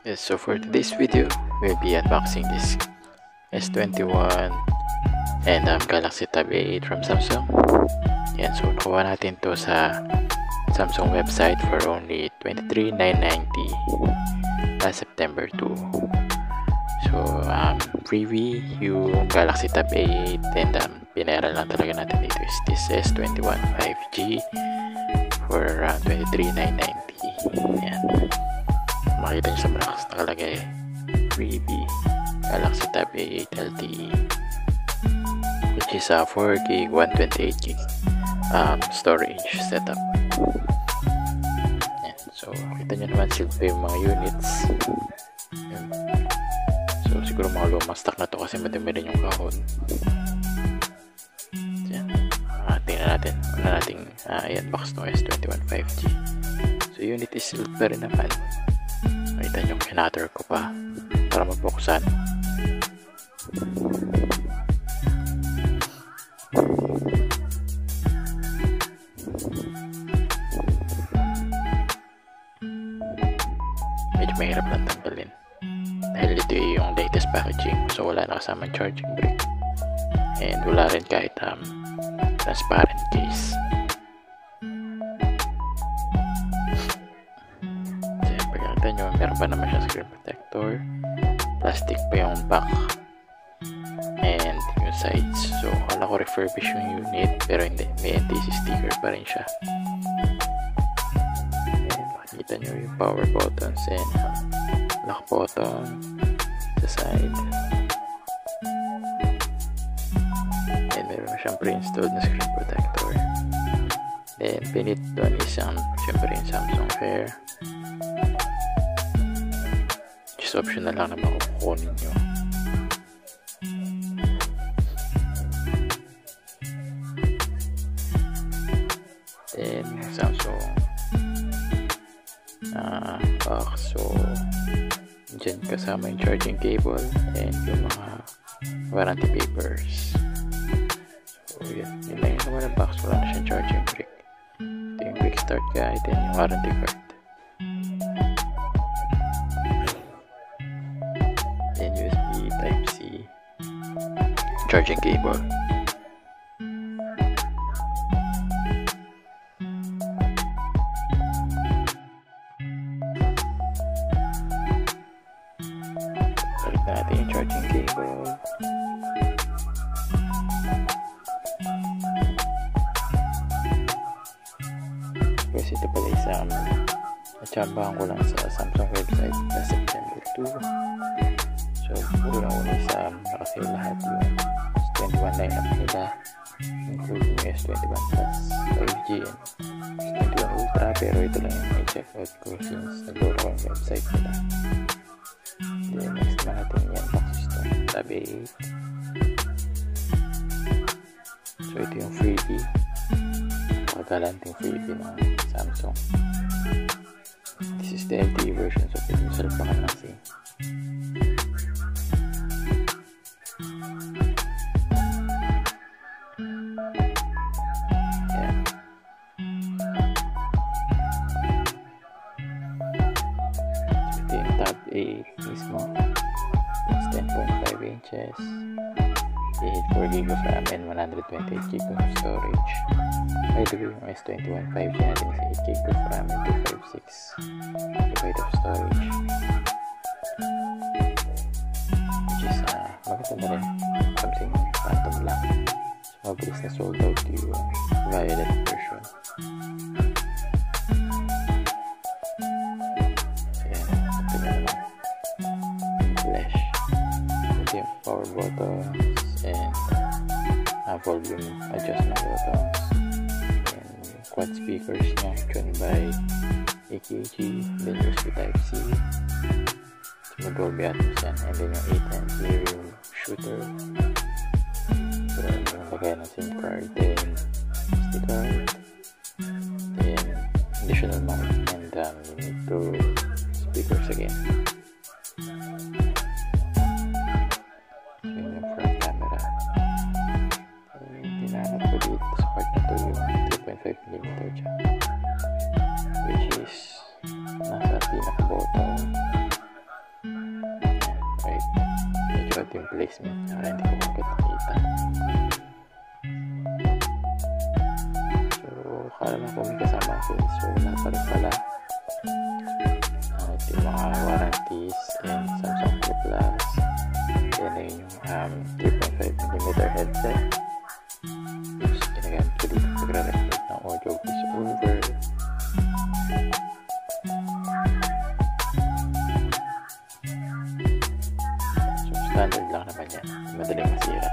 Yes, so for today's video, we'll be unboxing this S21 and Galaxy Tab A8 from Samsung. Yan, so nakuha natin to sa Samsung website for only $23,990 last September 2. So, freebie yung Galaxy Tab A8 and pinayaran lang talaga natin dito is this S21 5G for around $23,990. Yan. Makita nyo sa box nakalagay freebie Galaxy Tab A8 LTE, which is a 4GB 128GB storage setup. Yan. So kita nyo naman silpa yung mga units. Yan. So siguro mga lumang stock na to kasi madami rin yung kahon. Yan. Tingnan natin ayan, box ng S21 5G. So unit is silver rin naman. Makita nyo, kinatter ko pa para magbuksan. Medyo mahirap lang tanggalin dahil ito yung latest packaging, so wala na kasamang charging brick and wala rin kahit transparent case. Nyo, meron pa naman siya screen protector, plastic pa yung back and yung sides. So akala ko refurbish yung unit pero hindi, may NTC sticker pa rin siya. And makikita nyo yung power buttons and lock button sa side, and meron na siyang pre-installed na screen protector. Then pinit doon is syempre yung Samsung Fair, optional lang naman kung kukunin nyo. Then Samsung box, so dyan kasama yung charging cable and yung mga warranty papers. So yun lang yung naman ang box, wala na siyang charging brick. Ito yung quick start guide and yung warranty card. USB Type-C charging cable. Balik natin yung charging cable. Kasi ito pala isang natsambahan ko lang sa Samsung website na September 2. So, una-una sa nakasale lahat yung S21 lineup nila, including yung S21 Plus 5G and S21 Ultra, pero ito lang yung i-check out ko since nag-load ko yung website nila. Then next naman natin yan, box system Tab A8. So ito yung freebie, pagkalanting freebie ng Samsung. This is the LTE version, so pwede yung salpakan lang same. Tab A8 mismo, it's 10.5 inches, 4GB of RAM and 128GB of storage. By the way, yung S21 5G natin is 8GB of RAM and 256GB of storage, which is maganda na rin, something phantom lang. So mabilis na sold out yung violet version. Power buttons and volume adjustment buttons and quad speakers niya joined by AKG, then USB Type-C, so Dolby Atmos yan, and then yung 8 stereo shooter, so yung lagay ng SIM card, then SD card, then additional mic and you need to speakers again. Support na to yung 3.5mm jack, which is nasa pinaka-bottom sukat yung placement niya kaya hindi ko agad nakita. So kala na kung may kasama ang case, so wala pa rin pala. Ito yung mga warranties and Samsung Flip Plus. Yan na yung 3.5mm headset which ginagamit ko dito pagre-record ng audio voiceover. So standard lang naman yan, madaling masira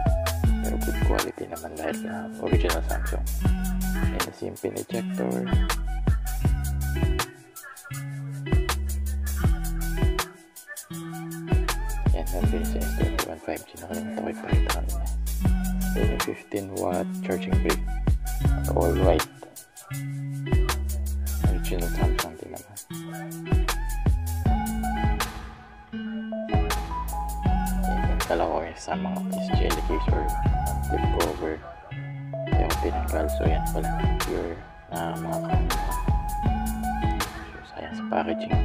pero good quality naman dahil na original Samsung. And the SIM pin ejector. Yan, nandun sa S21 5G, nakalimutan ko ipakita kanina. Then yung 15W charging brick, all white, original Samsung din naman. Yan, yung dalawa ko sa mga jelly case or flip cover. Kaya ko tinanggal, so yan pala pure na mga kamera. So sayang sa packaging.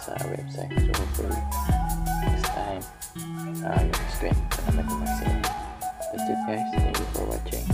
Sa website. So hopefully this time yung strength na naman yung maximum. That's it guys. Thank you for watching.